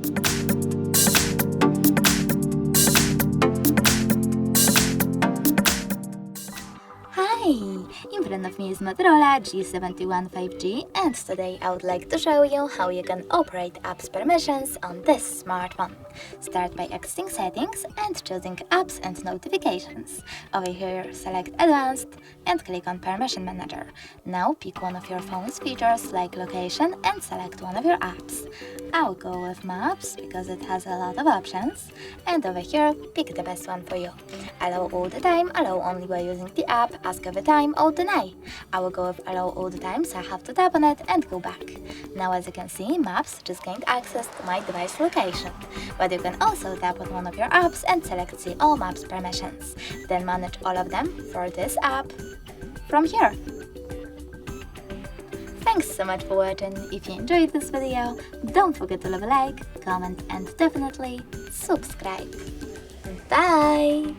Hi! In front of me is Motorola G71 5G, and today I would like to show you how you can operate apps permissions on this smartphone. Start by exiting settings and choosing apps and notifications. Over here select advanced and click on permission manager. Now pick one of your phone's features like location and select one of your apps. I'll go with maps because it has a lot of options, and over here pick the best one for you. Allow all the time, allow only by using the app, ask every time, or deny. I will go with allow all the time, so I have to tap on it and go back. Now as you can see, maps just gained access to my device location. But you can also tap on one of your apps and select see all maps permissions. Then manage all of them for this app from here. Thanks so much for watching. If you enjoyed this video, don't forget to leave a like, comment and definitely subscribe. Bye!